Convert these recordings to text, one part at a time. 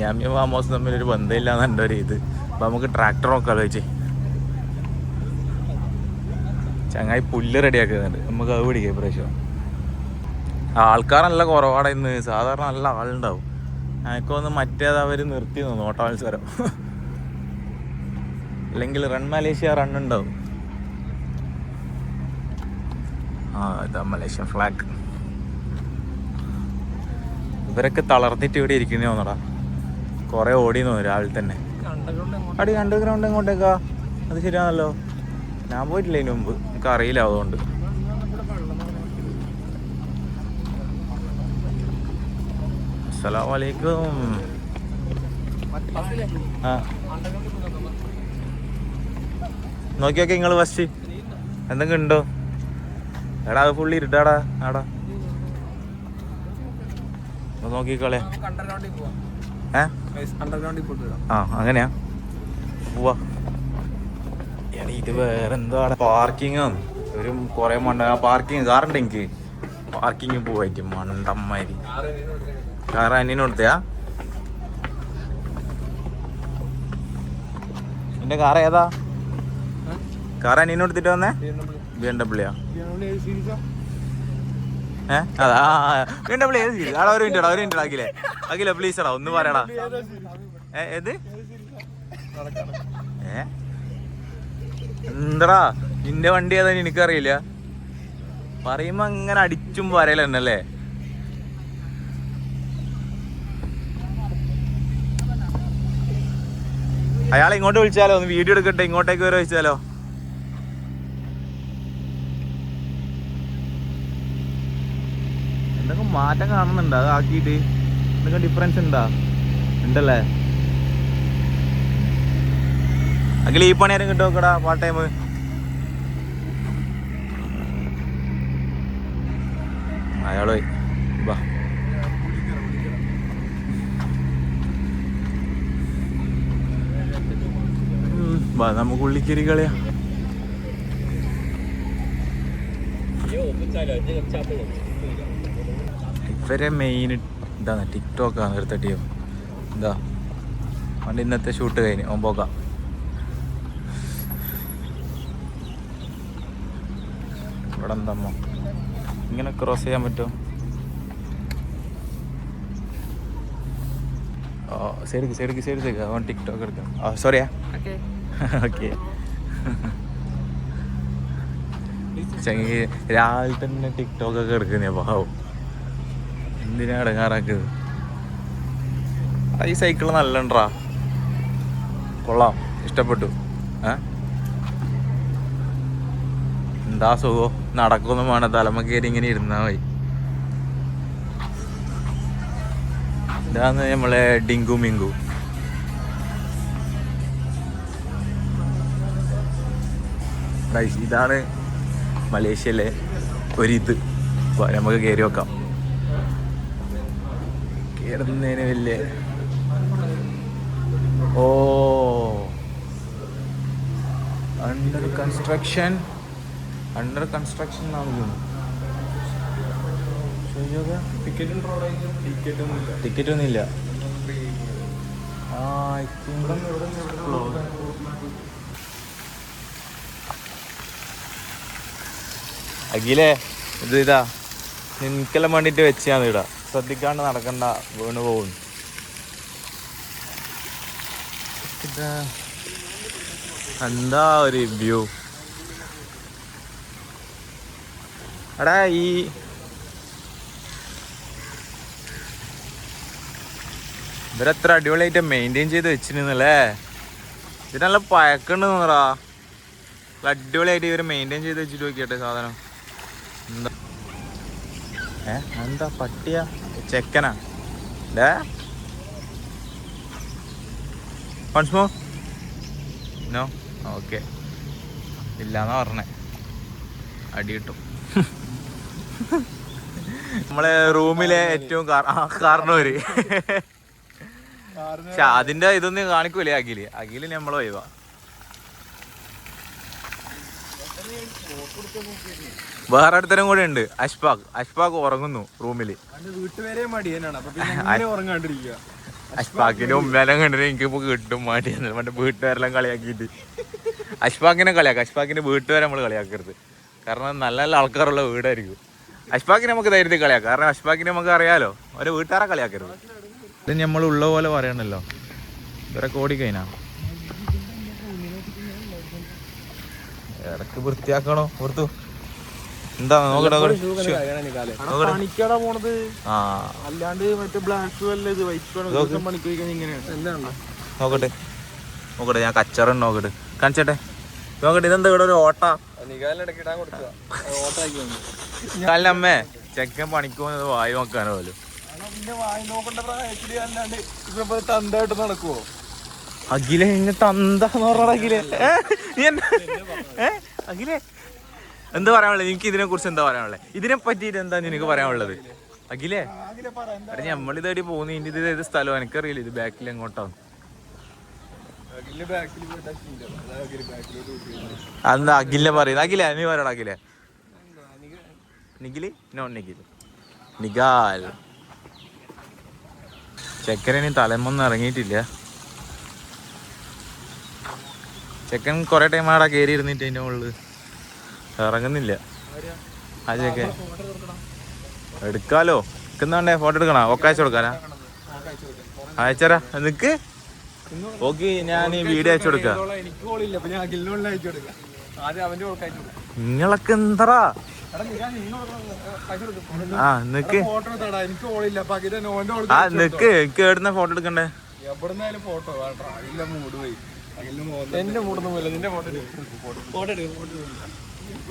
മിയാമിയും farm ഹൗസും തമ്മിലൊരു ബന്ധമില്ലാന്ന് എൻ്റെ ഒരു ഇത്. അപ്പോൾ നമുക്ക് ട്രാക്ടർ നോക്കാം വെച്ച്. ചങ്ങായി പുല്ല് റെഡിയാക്കുന്നുണ്ട്, നമുക്ക് അത് പിടിക്കാം ഇപ്രാവശ്യം. ആൾക്കാർ നല്ല കുറവാണ് ഇന്ന്, സാധാരണ നല്ല ആളുണ്ടാവും. എനിക്കൊന്ന് മറ്റേത് അവർ നിർത്തി തന്നു ഓട്ട മത്സരം, അല്ലെങ്കിൽ റൺ മലേഷ്യ റണ്ണുണ്ടാവും. ഇതാ മലേഷ്യ ഫ്ലാഗ്. ഇവരൊക്കെ തളർന്നിട്ട് ഇവിടെ ഇരിക്കുന്നേ തോന്നടാ, കുറേ ഓടി തോന്നും രാവിലെ തന്നെ. അടി അണ്ടർഗ്രൗണ്ട് എങ്ങോട്ടേക്കാ? അത് ശരിയാണല്ലോ, ഞാൻ പോയിട്ടില്ല ഇതിന് മുമ്പ്, എനിക്ക് അറിയില്ല. അതുകൊണ്ട് അസ്സലാമലൈക്കും. നോക്കി നോക്കി നിങ്ങൾ ഫസ്റ്റ് എന്തെങ്കിലും ഉണ്ടോ? എടാ അത് ഫുള്ളി ഇരുട്ടാടാ ആടാ, നോക്കിക്കളെ. അങ്ങനെയാ പോവാ. ഇത് വേറെന്താണ് പാർക്കിംഗ് ഒരു കുറെ മണ്ട പാർക്കിങ് കാറുണ്ട് എനിക്ക്. പാർക്കിങ് പോവായിട്ട് മണ്ടന്മാര്. കാർ അനിയന് കൊടുത്തയാ? നിന്റെ കാർ ഏതാ? കാർ അനിയന് കൊടുത്തിട്ട് വന്നേ? BMW ആ? അതാ BMW സീരീസ്. ആടാ ഒരു മിനിറ്റ് അഖിലേ, അഖില പ്ലീസ് എടാ ഒന്ന് പറയടാ. ഏത് എന്താടാ നിന്റെ വണ്ടി ഏതാ എനിക്കറിയില്ല. പറയുമ്പോ അങ്ങനെ അടിച്ചും പറയലെന്നല്ലേ. അയാളെ ഇങ്ങോട്ട് വിളിച്ചാലോ, ഒന്ന് വീഡിയോ എടുക്കട്ടെ, ഇങ്ങോട്ടേക്ക് വരെ വിളിച്ചാലോ? എന്തൊക്കെ മാറ്റം കാണുന്നുണ്ടോ അത് ആക്കിയിട്ട്? എന്തൊക്കെ ഡിഫറൻസ് ഉണ്ടല്ലേ? അഖിൽ ഈ പണി ആരും കിട്ടും നോക്കടാ പാർട്ട് ടൈം. അയാള് വാ നമുക്ക് ഉള്ളിക്കേരി കളിയാ. ഇവരെ മെയിൻ ഇതാണ് ടിക്ടോക്കാണ് എടുത്തിട്ട്. എന്താ വണ്ടി ഇന്നത്തെ ഷൂട്ട് കഴിഞ്ഞ് പോക്കാം. ഇവിടെ എന്തമ്മ ഇങ്ങനെ ക്രോസ് ചെയ്യാൻ പറ്റുമോ? സൈഡിക്ക് അവൻ ടിക്ടോക്ക് എടുക്കാം. സോറിയാ ഓക്കെ. ചങ്ങി രാവിലെ തന്നെ ടിക്ടോക്കൊക്കെ എടുക്കുന്നേ പാവം, എന്തിനാ ഇടങ്ങാറാക്കുന്നത്? ഈ സൈക്കിള് നല്ല ഉണ്ടാ, കൊള്ളാം, ഇഷ്ടപ്പെട്ടു. എന്താ സുഖം, നടക്കൊന്നും വേണം, തലമ കയറി ഇങ്ങനെ ഇരുന്നാ മതി. ഇതാണ് നമ്മളെ ഡിങ്കു മിങ്കു. ഇതാണ് മലേഷ്യയിലെ ഒരിത്. നമുക്ക് കയറി വെക്കാം. കയറുന്നതിന് വലിയ അണ്ടർ കൺസ്ട്രക്ഷൻ എന്നാണ്. ടിക്കറ്റ് ഒന്നുമില്ല. അഖിലേ ഇതാ നിനക്കെല്ലാം വേണ്ടിട്ട് വെച്ചാണ് ഇടാ, ശ്രദ്ധിക്കാണ്ട് നടക്കണ്ട, വീണ് പോകും. എന്താ ഒരു വ്യൂ എടാ. ഇവരെത്ര അടിപൊളിയായിട്ട് മെയിൻറ്റെയിൻ ചെയ്ത് വെച്ചിരുന്നല്ലേ. ഇതിനെല്ല പഴക്കണ്ട് തോന്നടാ. അടിപൊളിയായിട്ട് ഇവർ മെയിൻറ്റെയിൻ ചെയ്ത് വെച്ചിട്ട് നോക്കിയട്ടെ സാധനം. എന്താ പട്ടിയ ചെക്കനാ? പൺസ്മോ നോ ഓക്കെ ഇല്ലാന്നാ പറഞ്ഞേ, അടി കിട്ടും. നമ്മളെ റൂമിലെ ഏറ്റവും കാരണവര്. പക്ഷെ അതിന്റെ ഇതൊന്നും കാണിക്കൂലേ അഖില് നമ്മളെ വൈവാ. വേറെ അടുത്തരം കൂടെ ഉണ്ട്, അഷ്ഫാഖ് ഉറങ്ങുന്നു റൂമില്. അഷ്ഫാക്കിന്റെ ഉമ്മേനെ കണ്ടിട്ട് എനിക്ക് ഇപ്പൊ കിട്ടും മാറ്റി മറ്റേ വീട്ടുകാരെല്ലാം കളിയാക്കിയിട്ട്. അഷ്ഫാക്കിനെ കളിയാക്കാം, അഷ്ഫാക്കിന്റെ വീട്ടുകാരെ നമ്മൾ കളിയാക്കരുത്. കാരണം നല്ല നല്ല ആൾക്കാരുള്ള വീടായിരിക്കും. അഷ്ഫാക്കിനെ നമുക്ക് ധൈര്യത്തിൽ കളിയാക്കാം, കാരണം അഷ്ഫാക്കിനെ നമുക്ക് അറിയാലോ. അവരെ വീട്ടുകാരെ കളിയാക്കരുത്. ഇത് നമ്മൾ ഉള്ള പോലെ പറയണല്ലോ. ഇവരൊക്കെ ഓടിക്കഴിഞ്ഞാ ഇടക്ക് വൃത്തിയാക്കണോ ഓർത്തു. എന്താ നോക്കട്ടെ നോക്കട്ടെ നോക്കട്ടെ, ഞാൻ കച്ചറ നോക്കട്ടെ കാണിച്ചട്ടെ. നോക്കട്ടെ ഇതെന്താ ഇവിടെ ഒരു ഓട്ട. അമ്മേ ചെക്കൻ പണിക്ക് പോകുന്നത് വായി നോക്കാനോ പോലും. നടക്കുവോ അഖിലെ ഇങ്ങനെ തന്താന്ന് പറഞ്ഞ അഖിലെ അഖിലെ എന്താ പറയാനുള്ളത്? എനിക്ക് ഇതിനെ കുറിച്ച് എന്താ പറയാനുള്ളത്? ഇതിനെ പറ്റിയിട്ട് എന്താ നിനക്ക് പറയാനുള്ളത് അഖിലേ? അരെ നമ്മളിതേടി പോകുന്ന ഇത് ഏത് സ്ഥലം എനിക്കറിയില്ല. ഇത് ബാക്കിൽ എങ്ങോട്ടാണ്? അതെന്താ അഖിലിനെ പറയുന്നത്? അഖിലേ നീ പറയടാ. അഖിലേ നിഖില് നോൺ നിഖില് നിഖാൽ. ചെക്കനെ തലമൊന്നും ഇറങ്ങിയിട്ടില്ല. ചെക്കൻ കൊറേ ടൈം ആടാ കയറി ഇരുന്നിട്ട് അതിൻ്റെ മുകളിൽ ഇറങ്ങുന്നില്ല. ആ ചെക്കൻ എടുക്കാലോ. നിൽക്കുന്നുണ്ടേ ഫോട്ടോ എടുക്കണോ? ഒക്കെ അയച്ചു കൊടുക്കാനാ? അയച്ചരാ നിക്ക്. ഓക്കെ ഞാൻ വീഡിയോ അയച്ചു കൊടുക്കാം. നിങ്ങളൊക്കെ എന്താ? ആ നിക്ക് ആ നിക്ക്. എനിക്ക് എവിടുന്ന ഫോട്ടോ എടുക്കണ്ടേ?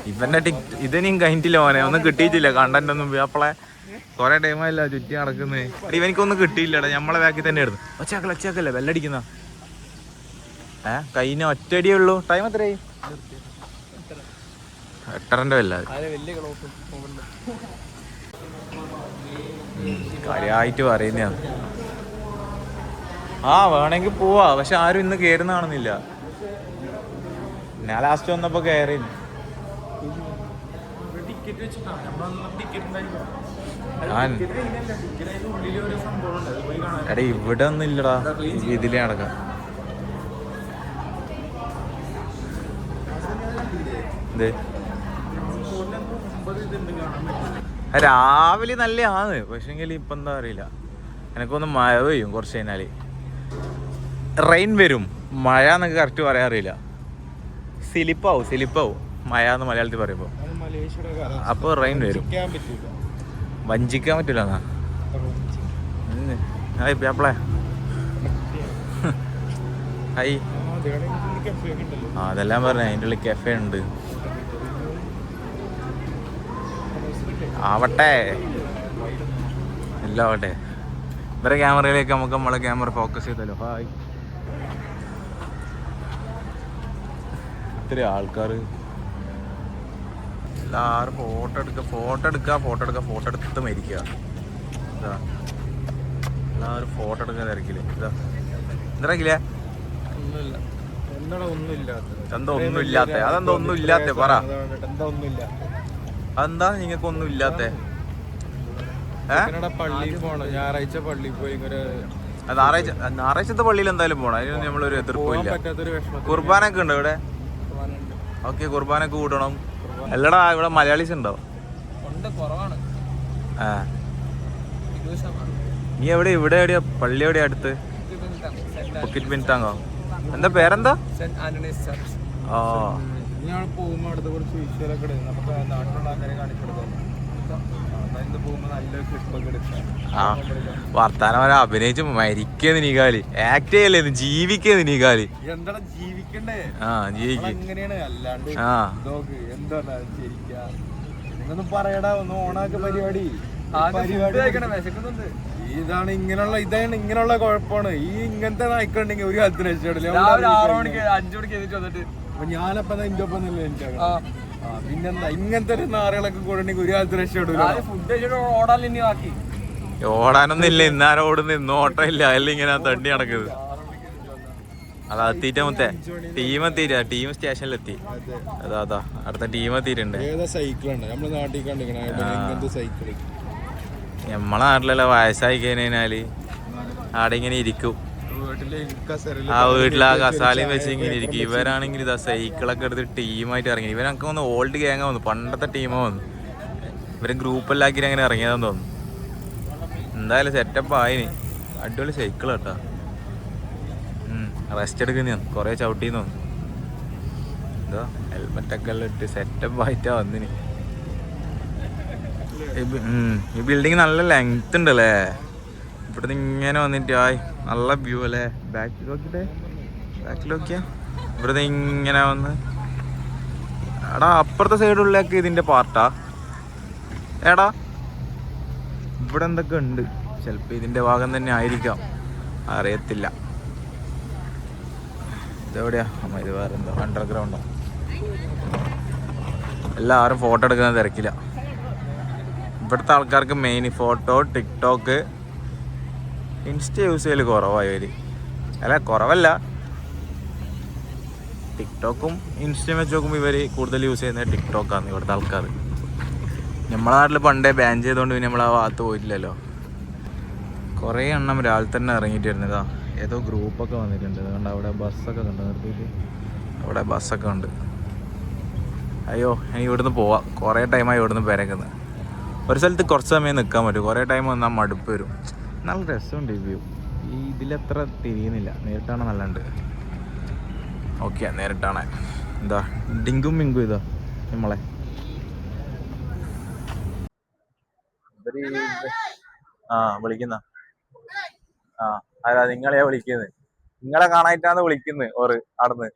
ഇവന്റെ ഇതിനും കഴിഞ്ഞിട്ടില്ല മോനെ, ഒന്നും കിട്ടിയിട്ടില്ല. കണ്ടന്റ് ഒന്നും അപ്പളെ കൊറേ ടൈമായില്ല ചുറ്റി നടക്കുന്നേ. ഇവനിക്കൊന്നും കിട്ടിയില്ലടാ. നമ്മളെ ബാക്കിൽ തന്നെ എടുത്തു. ഒച്ചാക്കല്ല ഒച്ചാക്കല്ലേ ബെല്ലടിക്കുന്ന. കൈന ഒറ്റയടിയേ ഉള്ളൂ. ടൈം എത്രയായി? 8:30 വല്ലാതെ. കാര്യമായിട്ട് പറയുന്നതാണ്. ആ വേണമെങ്കിൽ പോവാ, പക്ഷെ ആരും ഇന്ന് കയറുന്ന കാണുന്നില്ല. ഞാൻ ലാസ്റ്റ് വന്നപ്പോ കയറി. എടാ ഇവിടെ ഒന്നും ഇല്ലടാ, ഇതിലേ നടക്കാം. രാവിലെ നല്ല ആണ്, പക്ഷെങ്കിൽ ഇപ്പൊ എന്താ അറിയില്ല. എനക്കൊന്ന് മഴ പെയ്യും കുറച്ച് കഴിഞ്ഞാല്. റെയിൻ വരും. മഴ എന്നൊക്കെ കറക്റ്റ് പറയാറില്ല. സിലിപ്പാവും മഴ എന്ന് മലയാളത്തിൽ പറയുമ്പോ. അപ്പൊ റെയിൻ വരും. വഞ്ചിക്കാൻ പറ്റൂല എന്നാ പ്യാപ്പിളെ. ഹായ്. അതെല്ലാം പറഞ്ഞ അതിൻ്റെ ഉള്ളിൽ കഫേ ഉണ്ട്. ആവട്ടെ എല്ലാം ആവട്ടെ. ഇവരെ ക്യാമറയിലേക്ക് നമുക്ക് നമ്മളെ ക്യാമറ ഫോക്കസ് ചെയ്തല്ലോ. ഹായ്. ഇത്തിരി ആൾക്കാർ എല്ലാവരും ഫോട്ടോ എടുത്ത് മരിക്കുക. ഇതാ എല്ലാവരും ഫോട്ടോ എടുക്കാൻ തിരക്കില്ലേ. ഇതാ എന്തിറക്കില്ലേ? എന്താ ഒന്നും ഇല്ലാത്ത? അതെന്താ ഒന്നും ഇല്ലാത്ത പറ. അതെന്താ നിങ്ങൾക്ക് ഒന്നും ഇല്ലാത്ത? പള്ളിയിൽ പോണം. ഞായറാഴ്ച പള്ളിയിൽ പോയി. ഞായറാഴ്ചത്തെ പള്ളിയിൽ എന്തായാലും പോണം. അതിന് നമ്മളൊരു എതിർപ്പില്ല. കുർബാനൊക്കെ ഉണ്ടോ ഇവിടെ? ഓക്കെ കുർബാനൊക്കെ കൂട്ടണം. അല്ലടാ ഇവിടെ മലയാളീസ് ഉണ്ടോ? നീ എവിടെ? ഇവിടെ എവിടെയാ പള്ളി? എവിടെയാ അടുത്ത്? ബുക്കിറ്റ് പിൻതാങ്ങോ? എന്താ പേരെന്താ? ആ പോകുമ്പോ അടുത്ത കുറച്ച് വിഷ്വലൊക്കെ നമുക്ക് നാട്ടിലുള്ള ആൾക്കാരെ കാണിച്ചു കൊടുക്കാം. ആ വർത്താനം വരെ അഭിനയിച്ച് മരിക്കുക നീകാല്. ആക്ട് ചെയ്യല്ലേ, ജീവിക്കുക നീകാല്. എന്താ ജീവിക്കണ്ടേ? ആ ജീവിക്കും. എങ്ങനെയാണ് അല്ലാണ്ട് ആ എന്താ ശരിക്കും പറയടാ. ഒന്ന് ഓണാക്ക പരിപാടി. ഇതാണ് ഇങ്ങനെയുള്ള കുഴപ്പമാണ്. ഈ ഇങ്ങനത്തെ നായിക്കുണ്ടെങ്കിൽ ഒരു കാലത്ത് രക്ഷപ്പെടില്ല. 6 മണിക്ക് 5 മണിക്ക് എഴുതിട്ട് വന്നിട്ട് ഞാനപ്പോ എന്റെ ഒപ്പം തന്നെ എനിക്കാണ്. പിന്നെന്താ ഇങ്ങനത്തെ ഒരു നാറുകളൊക്കെ കൂടെണ്ടെങ്കിൽ ഒരു കാലത്ത് രക്ഷപ്പെടില്ല. ഓടാനൊന്നും ഇല്ല. ഇന്നാരും ഓടുന്നു. ഇന്ന് ഓട്ടം ഇല്ല. അല്ലെങ്കിൽ ഇങ്ങനെ തണ്ടി നടക്കുന്നത്. അത് എത്തിയിട്ട മൊത്തേ ടീം എത്തിയില്ല. ടീം സ്റ്റേഷനിലെത്തി. അതാ അടുത്ത ടീം എത്തിയിട്ടുണ്ട്. നമ്മളെ നാട്ടിലല്ല വയസ്സായി കഴിഞ്ഞാല് അവിടെ ഇങ്ങനെ ഇരിക്കും. വീട്ടില് ആ വീട്ടിൽ ആ കസാലയും വെച്ച് ഇങ്ങനെ ഇരിക്കും. ഇവരാണെങ്കിൽ ഇതാ സൈക്കിളൊക്കെ എടുത്ത് ടീമായിട്ട് ഇറങ്ങി. ഇവരൊക്കെ ഒന്ന് ഓൾഡ് ഗ്യാങ്ങാ വന്നു, പണ്ടത്തെ ടീമാ വന്നു. ഇവരെ ഗ്രൂപ്പെല്ലാക്കി അങ്ങനെ ഇറങ്ങിയതെന്ന് തോന്നുന്നു. എന്തായാലും സെറ്റപ്പ് ആയിന്. അടിപൊളി സൈക്കിൾ കേട്ടോ. റെസ്റ്റ് എടുക്കുന്ന കുറേ ചവിട്ടിന്ന് തോന്നുന്നു. എന്തോ ഹെൽമെറ്റൊക്കെ എല്ലാം ഇട്ട് സെറ്റപ്പ് ആയിട്ടാ വന്നിന്. ഈ ബിൽഡിങ് നല്ല ലെങ്ത് ഉണ്ടല്ലേ. ഇവിടുന്ന് ഇങ്ങനെ വന്നിട്ട് ആയി നല്ല വ്യൂ അല്ലേ. ബാക്കിൽ നോക്കിയാ ഇവിടുന്ന് ഇങ്ങനെ വന്ന് എടാ അപ്പുറത്തെ സൈഡുള്ളിലേക്ക് ഇതിന്റെ പാർട്ടാ. എടാ ഇവിടെ എന്തൊക്കെ ഉണ്ട്, ചിലപ്പോ ഇതിന്റെ ഭാഗം തന്നെ ആയിരിക്കാം, അറിയത്തില്ല. ഇതെവിടെയാ ഇത് വേറെ എന്തോ അണ്ടർഗ്രൗണ്ടോ. എല്ലാവരും ഫോട്ടോ എടുക്കുന്ന തിരക്കില്ല. ഇവിടുത്തെ ആൾക്കാർക്ക് main photo, TikTok, insta use ചെയ്യൽ കുറവായവർ. അല്ല കുറവല്ല, ടിക്ടോക്കും ഇൻസ്റ്റയും വെച്ച് നോക്കുമ്പോൾ ഇവർ കൂടുതൽ യൂസ് ചെയ്യുന്നത് ടിക്ടോക്കാണ് ഇവിടുത്തെ ആൾക്കാർ. നമ്മളെ നാട്ടിൽ പണ്ടേ ബാൻ ചെയ്തുകൊണ്ട് പിന്നെ നമ്മൾ ആ ഭാഗത്ത് പോയിട്ടില്ലല്ലോ. കുറേ എണ്ണം രാവിലെ തന്നെ ഇറങ്ങിയിട്ട് വരുന്നതാ. ഏതോ ഗ്രൂപ്പൊക്കെ വന്നിട്ടുണ്ട്. അതുകൊണ്ട് അവിടെ ബസ്സൊക്കെ കണ്ടു നിർത്തിയിട്ട്, അവിടെ ബസ്സൊക്കെ ഉണ്ട്. അയ്യോ ഇനി ഇവിടുന്ന് പോവാം. കുറേ ടൈമായി ഇവിടുന്ന് പെരക്കുന്നത്. ഒരു സ്ഥലത്ത് കുറച്ച് സമയം നിൽക്കാൻ പറ്റും, കുറേ ടൈം വന്നാൽ മടുപ്പ് വരും. നല്ല രസമുണ്ട് ഈ വ്യൂ. ഈ ഇതിലത്ര തിരിയുന്നില്ല, നേരിട്ടാണ് നല്ലുണ്ട്. ഓക്കെ നേരിട്ടാണ്. എന്താ ഡിങ്കും മിങ്കും ഇതാ നമ്മളെ വിളിക്കുന്ന അതാ നിങ്ങളെയാ വിളിക്കുന്നത്. നിങ്ങളെ കാണായിട്ടാണ് വിളിക്കുന്നത് ഓറ് അവിടുന്ന്.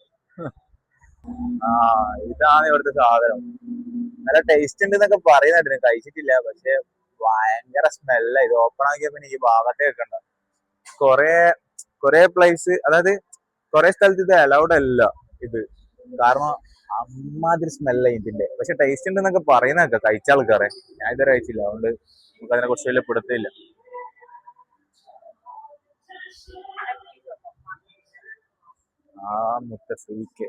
ഇതാണ് ഇവിടുത്തെ സാധനം. നല്ല ടേസ്റ്റ് ഉണ്ട് എന്നൊക്കെ പറയുന്നുണ്ട്, കഴിച്ചിട്ടില്ല. പക്ഷെ ഭയങ്കര സ്മെല്ല. ഇത് ഓപ്പൺ ആക്കിയ പിന്നെ ഈ ഭാഗത്തെ വെക്കണ്ട. കൊറേ പ്ലേസ്, അതായത് കൊറേ സ്ഥലത്ത് ഇത് അലൗഡ് അല്ല ഇത്, കാരണം അമ്മാതിരി സ്മെല്ല ഇതിന്റെ. പക്ഷെ ടേസ്റ്റ് ഉണ്ട് എന്നൊക്കെ പറയുന്നൊക്കെ കഴിച്ച ആൾക്കാരെ. ഞാൻ ഇതുവരെ കഴിച്ചില്ല, അതുകൊണ്ട് നമുക്ക് അതിനെ കുറിച്ച് വലിയ പിടുത്തില്ല. മുത്തശ്ശിക്ക്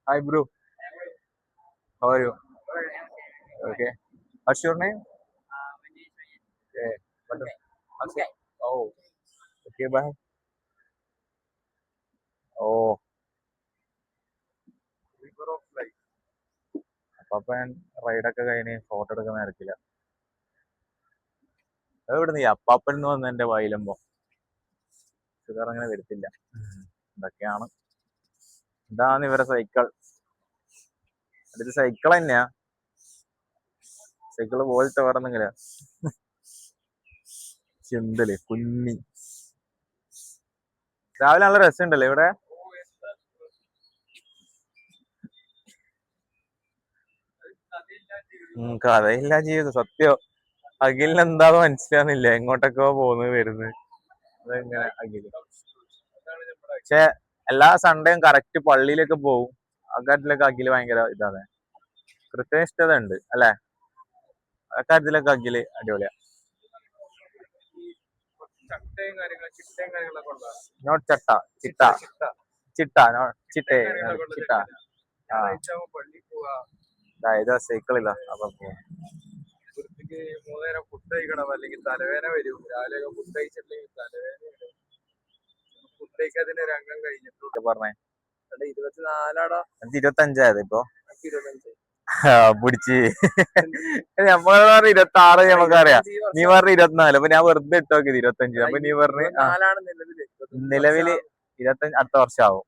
hi bro, how are you? Okay, what's your name? Oh okay, bye. ഓ അപ്പൊ ഞാൻ റൈഡൊക്കെ കഴിഞ്ഞ് ഫോട്ടോ എടുക്കാൻ നടക്കില്ല. എവിടുന്ന് ഈ അപ്പാപ്പൻ എന്ന് വന്ന എന്റെ വായിലമ്പോ ഷുഗർ അങ്ങനെ വരുത്തില്ല. ഇതൊക്കെയാണ്. ഇതാണ് ഇവരെ സൈക്കിൾ. അടുത്ത സൈക്കിൾ തന്നെയാ. സൈക്കിള് പോലത്തെ വേറെ എന്തെങ്കിലാ. ചിന്തല് കുഞ്ഞി. രാവിലെ നല്ല രസമുണ്ടല്ലേ ഇവിടെ. കഥയില്ല ജീവിതം സത്യം. അഖിലിന് എന്താന്ന് മനസ്സിലാവുന്നില്ല, എങ്ങോട്ടൊക്കെ പോകുന്നത് വരുന്നത്. അതെങ്ങനെ അഖില് പക്ഷെ എല്ലാ സൺഡേയും കറക്റ്റ് പള്ളിയിലൊക്കെ പോകും. അക്കാര്യത്തിലൊക്കെ അഖില് ഭയങ്കര ഇതാണ്, കൃത്യനിഷ്ഠത ഉണ്ട് അല്ലെ. അക്കാര്യത്തിലൊക്കെ അഖില് അടിപൊളിയാ. നോട്ട് ചട്ട, ചിട്ട, ചിട്ട, ചിട്ടേ, ചിട്ട. ഇതാ സൈക്കിളില്ല. അപ്പൊ വൃത്തിക്ക് 3 നേരം ഫുഡ് കഴിക്കണം, അല്ലെങ്കിൽ തലവേദന വരും. രാവിലെ ഫുഡ് കഴിച്ചിട്ടില്ലെങ്കിൽ തലവേദന വരും. ഫുഡ് കഴിക്കാതിന്റെ രംഗം കഴിഞ്ഞിട്ട് പറഞ്ഞേ 24 എനിക്ക് 25 ഇപ്പൊ. പിടിച്ച് നമ്മൾ പറഞ്ഞ 26 നമുക്കറിയാം. നീ പറഞ്ഞ 24. അപ്പൊ ഞാൻ വെറുതെ ഇട്ട് നോക്കിയത് 25. അപ്പൊ നീ പറഞ്ഞ് നിലവില് 25 അടുത്ത വർഷം ആവും.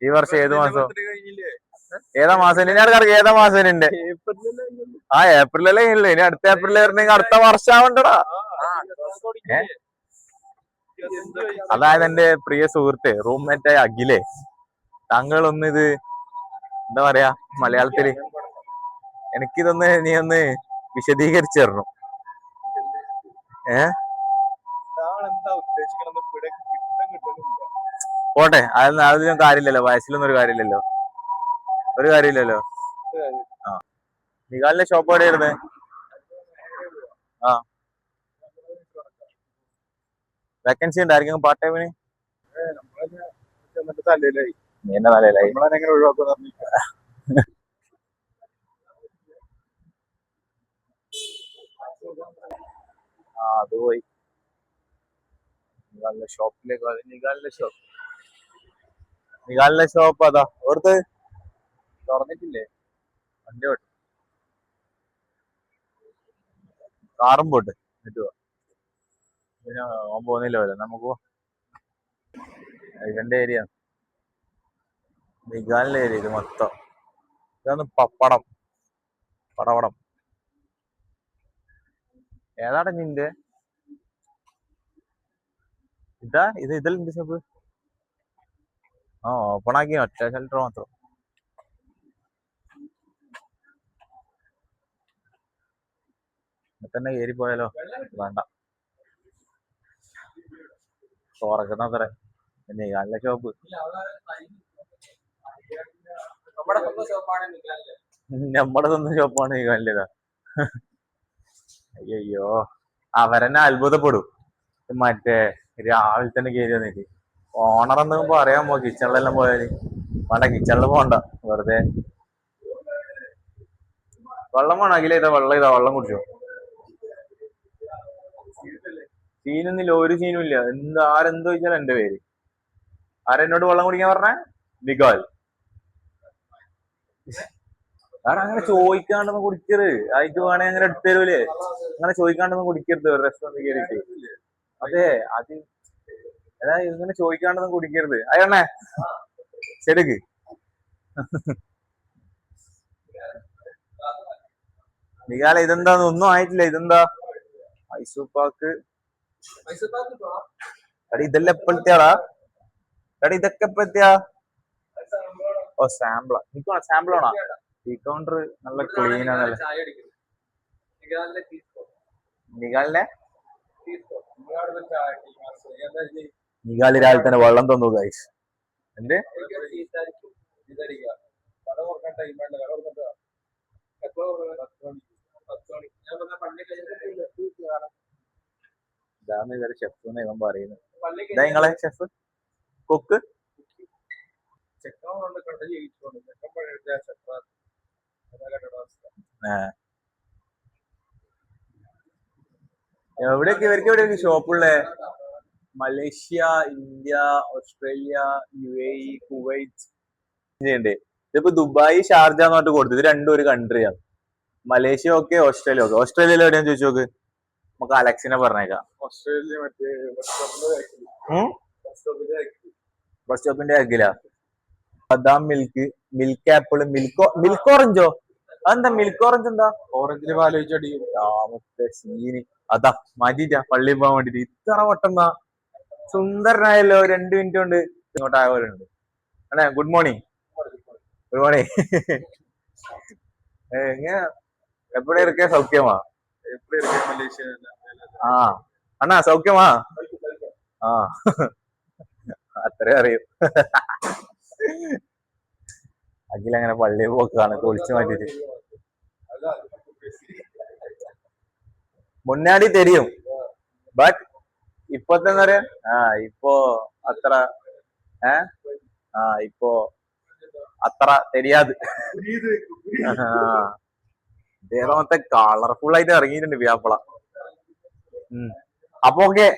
ഈ വർഷം ഏത് മാസം? ഏതാ മാസം? ഞാൻ കറക്റ്റ് ഏതാ മാസം ഉണ്ട്? ഏപ്രിലല്ലേ ഇല്ല. ഇനി അടുത്ത ഏപ്രിൽ വരണെങ്കിൽ അടുത്ത വർഷം ആവണ്ടടാ. അതായത് എന്റെ പ്രിയ സുഹൃത്തെ, റൂംമേറ്റായ അഖിലേ, താങ്കൾ ഒന്ന് ഇത് എന്താ പറയാ മലയാളത്തില് എനിക്കിതൊന്ന് നീ ഒന്ന് വിശദീകരിച്ചു തരണം. പോട്ടെ, അതിലൊന്നും കാര്യമില്ലല്ലോ, വയസ്സിലൊന്നും ഒരു കാര്യമില്ലല്ലോ, ഒരു കാര്യമില്ലല്ലോ. ആ നികാലിന്റെ ഷോപ്പ് എവിടെയായിരുന്നു? വേക്കൻസി ഉണ്ട് ആർക്കെങ്കിലും പാർട്ട് ടൈമിന്? നീ എന്നെ തലയിലായി. അത് പോയി. നിഗാലിന്റെ ഷോപ്പിലേക്ക് നിഗാലിന്റെ ഷോപ്പ് അതാ ഓർത്ത് തുറന്നിട്ടില്ലേ? വണ്ടി പോട്ടെ, കാറും പോട്ടെ, എന്നിട്ട് പോവാ. പിന്നെ ഓൻ പോകുന്നില്ല പോലെ നമുക്ക് ഇതിന്റെ ഏരിയ, നിഗാലിന്റെ ഏരിയ ഇത് മൊത്തം. ഇതാണ് പപ്പടം, പടവടം. ഏതാടാ നിന്റെ ഇതാ ഇത് ഇതിലുണ്ട് ഷോപ്പ്. ആ ഓപ്പൺ ആക്കി ഒറ്റ ഷെൽട്ടർ മാത്രം. തന്നെ കയറി പോയാലോ? വേണ്ട, തുറക്കുന്നത്ര നിഗാലിന്റെ ഷോപ്പ്. നമ്മുടെ സ്വന്തം ഷോപ്പാണ് നിഗാലിന്റേതാ. അയ്യോ അവരെന്നെ അത്ഭുതപ്പെടും. മറ്റേ രാവിലെ തന്നെ കയറി വന്നിട്ട് ഓണർ എന്തെങ്കിലും പറയാമോ? കിച്ചണിലെല്ലാം പോയാല് വേണ്ട, കിച്ചണില് പോണ്ട, വെറുതെ. വെള്ളം വേണം അഖില, വെള്ളം കുടിച്ചോ. സീനൊന്നുമില്ല, ഒരു സീനും ഇല്ല. ആരെന്തോ ചോദിച്ചാൽ എന്റെ പേര്. ആരെന്നോട് വെള്ളം കുടിക്കാൻ പറഞ്ഞ? നിഗാൽ. കാരണം അങ്ങനെ ചോദിക്കാണ്ടൊന്നും കുടിക്കരുത്. ആയിട്ട് വേണേ അങ്ങനെ എടുത്തു തരൂലേ? അങ്ങനെ ചോദിക്കാണ്ടൊന്നും കുടിക്കരുത് ഒരു റെസ്റ്റോറന്റ് കയറിയിട്ട്. അതെ, അത് അതായത് ഇങ്ങനെ ചോദിക്കാണ്ടൊന്നും കുടിക്കരുത്. അയ്യണ്ണേ ശരിക്ക് നിഗാല ഇതെന്താന്ന് ഒന്നും ആയിട്ടില്ല. ഇതെന്താ? മൈസൂർ പാക്ക്. എടാ ഇതെല്ലാം എപ്പോഴത്തെയാടാ? എടാ ഇതൊക്കെ എപ്പോഴത്തെയാ? ഓ സാമ്പിളാ. നിക്കോ സാമ്പിൾ ആണോ? ഈ കൗണ്ടർ നല്ല ക്ലീൻ ആണല്ലേ. നിഗാലിനെ നിഗാല് രാവിലെ തന്നെ വെള്ളം തന്നു ഗൈസ്. എന്ത് ഇതാന്ന് ഇവരെ ഷെഫ് എന്ന് ഇവൻ പറയുന്നത്. ഇതാ നിങ്ങളെ ഷെഫ് കുക്ക്. എവിടെയൊക്കെ ഇവർക്ക് എവിടെയൊക്കെ ഷോപ്പുള്ളേ? Malaysia, India, Australia, UAE, Kuwait. ഉണ്ട്. ഇതിപ്പോ ദുബായ്, ഷാർജ എന്നോട്ട് കൊടുത്തു. ഇത് രണ്ടും ഒരു കൺട്രിയാണ്. Malaysia okay, Australia okay. ഓസ്ട്രേലിയയിൽ എവിടെയാന്ന് ചോദിച്ചു നോക്ക്, നമുക്ക് അലക്സിനെ പറഞ്ഞേക്കാം. ഓസ്ട്രേലിയ മറ്റേ ബസ് സ്റ്റോപ്പിന്റെ അഖില. ബദാം മിൽക്ക്, മിൽക്ക് ആപ്പിൾ, മിൽക്ക് ഓറഞ്ചോ? അതെന്താ മിൽക്ക് ഓറഞ്ച്? എന്താ ഓറഞ്ചിന് പാലോചിച്ചടിക്കും സീന്. അതാ മാറ്റിട്ടാ പള്ളിയിൽ പോകാൻ വേണ്ടിട്ട്. ഇത്ര വട്ടെന്നാ സുന്ദരനായല്ലോ, 2 മിനിറ്റ് കൊണ്ട് ഇങ്ങോട്ട് ആയ പോലെ ഉണ്ട്. അല്ലേ? Good morning. Good morning. എങ്ങനെ എപ്പടെ ഇരിക്കേ? സൗഖ്യമാ? ആ അണ്ണാ സൗഖ്യമാ? ആ അത്രേ അറിയൂ. അഖിൽ അങ്ങനെ പള്ളിയിൽ പോക്കാണ് കുളിച്ചു മാറ്റിട്ട്. മുന്നാടി തരും, ബട്ട് ഇപ്പത്തെ എന്താ പറയാ, ഇപ്പോ അത്ര ഇപ്പോ അത്ര തെരിയാത്. ഇതേറെ മൊത്തം കളർഫുൾ ആയിട്ട് ഇറങ്ങിയിട്ടുണ്ട് വ്യാപ്പള. അപ്പൊ ഓക്കെ.